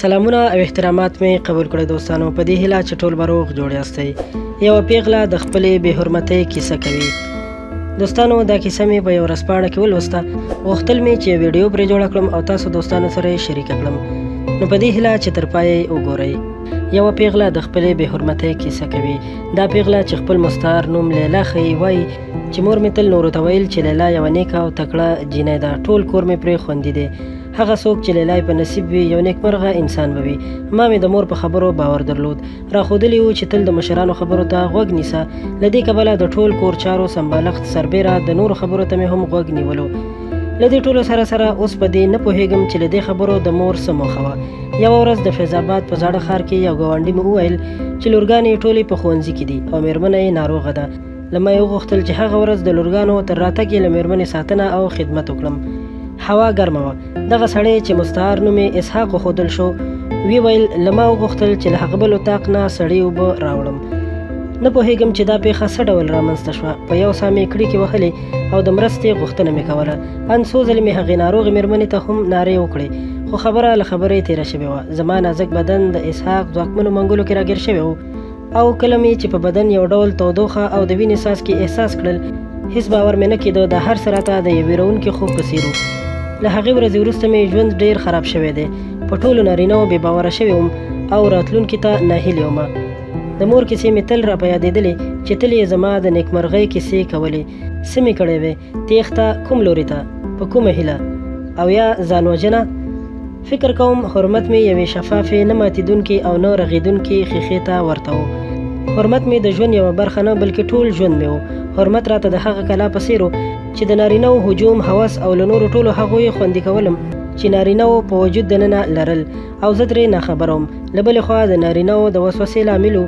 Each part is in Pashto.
سلامونه او احترامات مې قبول کړئ دوستانو، په دې هیله چې ټول به روغ جوړ یاستئ. یوه پیغله د خپلې بې حرمتۍ کیسه کوي. دوستانو دا کیسه مې په یو ورځپاڼه کې ولوسته، غوښتل مې چې ویډیو پرې جوړه کړم او تاسو دوستانو سره یې شریکه کړم، نو په دې هیله چې تر پایه یې وګورئ. یوه پیغله د خپلې بې حرمتۍ کیسه کوي. دا پیغله چې خپل مستعار نوم لیلا ښیي وایي چې مور مې تل نورو ته ویل چې لیلا یوه نیکه او تکړه جینۍ ده، ټول کور مې پرې خوندي دی. هغه څوک چې لیلا په نصیب وي یو نیکمرغه انسان به وي. ما مې د مور په خبرو باور درلود، راښودلي وو چې تل د مشرانو خبرو ته غوږ نیسه. له دې کبله د ټول کور چارو سمبالښت سربیره د نورو خبرو ته مې هم غوږ نیولو. له دې ټولو سره اوس په دې نه پوهېږم چې له دې خبرو د مور څه موخه وه. یوه ورځ د فیض آباد په زاړه ښار کې یو ګاونډي مې وویل چې لورګانې ټولې په ښوونځي کې دي او مېرمنه یې ناروغه ده. له ما یې وغوښتل چې هغه ورځ د لورګانو تر راتګ یې له مېرمنې ساتنه او خدمت وکړم. هوا ګرمه وه. دغه سړی چې مستعار نوم یې اسحاق وښودل شو ویل له ما وغوښتل چې له هغه بل اطاق نه سړې اوبه راوړم. نه پوهېږم چې دا پیښه څه ډول رامنځته شوه. په یو ساه مې کړکۍ وهلې او د مرستې غوښتنه مې کوله. ان څو ځلې مې هغې ناروغې مېرمنې ته هم نارې وکړې، خو خبره له خبرې تېره شوې وه. زما نازک بدن د اسحاق ځواکمنو منګولو کې راګیر شوی و، او کله مې چې په بدن یو ډول تودوخه او د وینې څاڅکي احساس کړل، هېڅ باور مې نه کېده. دا هر څه راته د یو ویرونکي خوب په څېر و. له هغې ورځې وروسته مې ژوند ډېر خراب شوی دی. په ټولو نارینهو بې باوره شوی وم او راتلونکي ته ناهیلې وم. د مور کیسې مې تل را په یادېدلې چې تل یې زما د نیکمرغۍ کیسې کولې. څه مې کړی وې؟ تېښته کوم لوري ته، په کومه هیله، او یا ځان وژنه؟ فکر کوم حرمت مې یوې شفافې نه ماتېدونکې او نه رغېدونکې ښیښې ته ورته و. حرمت مې د ژوند یوه برخه نه بلکې ټول ژوند مې و. حرمت راته د هغه کلا په څېر و چې د نارینهو هجوم، هوس او له نورو ټولو هغو یې خوندي کولم چې نارینهو په وجود دننه لرل، او زه ترې ناخبره وم. له بلې خوا د نارینهو د وسوسې لامل و.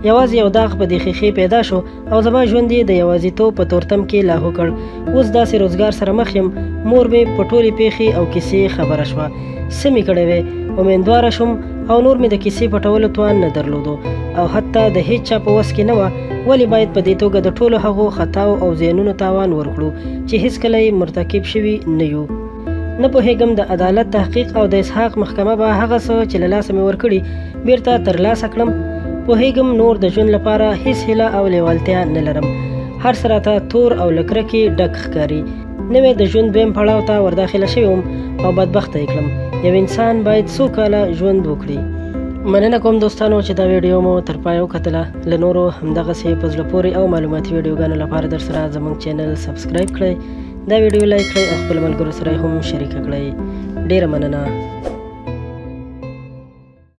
یوازې یو داغ په دې ښیښې پیدا شو او زما ژوند یې د یوازیتوب په تورتم کې لاهو کړ. اوس داسې روزګار سره مخ یم. مور مې په ټولې پیښې او کیسې خبره شوه. څه مې کړی وې؟ امیندواره شوم او نور مې د کیسې پټولو توان نه درلودو، او حتی د هیڅ چا په وس کې نه وه. ولې باید په دې توګه د ټولو هغو خطاو او زیانونو تاوان ورکړو چې هیڅکله یې مرتکب شوي نه یو؟ نه پوهېږم د عدالت تحقیق او د اسحاق محکمه به هغه څه چې له لاسه مې ورکړي بیرته ترلاسه کړم. پوهېږم نور د ژوند لپاره هیڅ هیله او لیوالتیا نه لرم. هر څه راته تور او له کرکې ډک ښکاري. نوې د ژوند دویم پړاو ته ورداخله شوی وم او بدبخته یې کړم. یو انسان باید څو کاله ژوند وکړي. مننه کوم دوستانو چې دا ویډیو مو تر پایه وکتله. له نورو همدغسې په زړه پورې او معلوماتي ویډیوګانو لپاره درسره زموږ چینل سبسکرایب کړئ، دا ویډیو لایک کړئ او خپل ملګرو سره هم شریکه کړئ. ډېره مننه.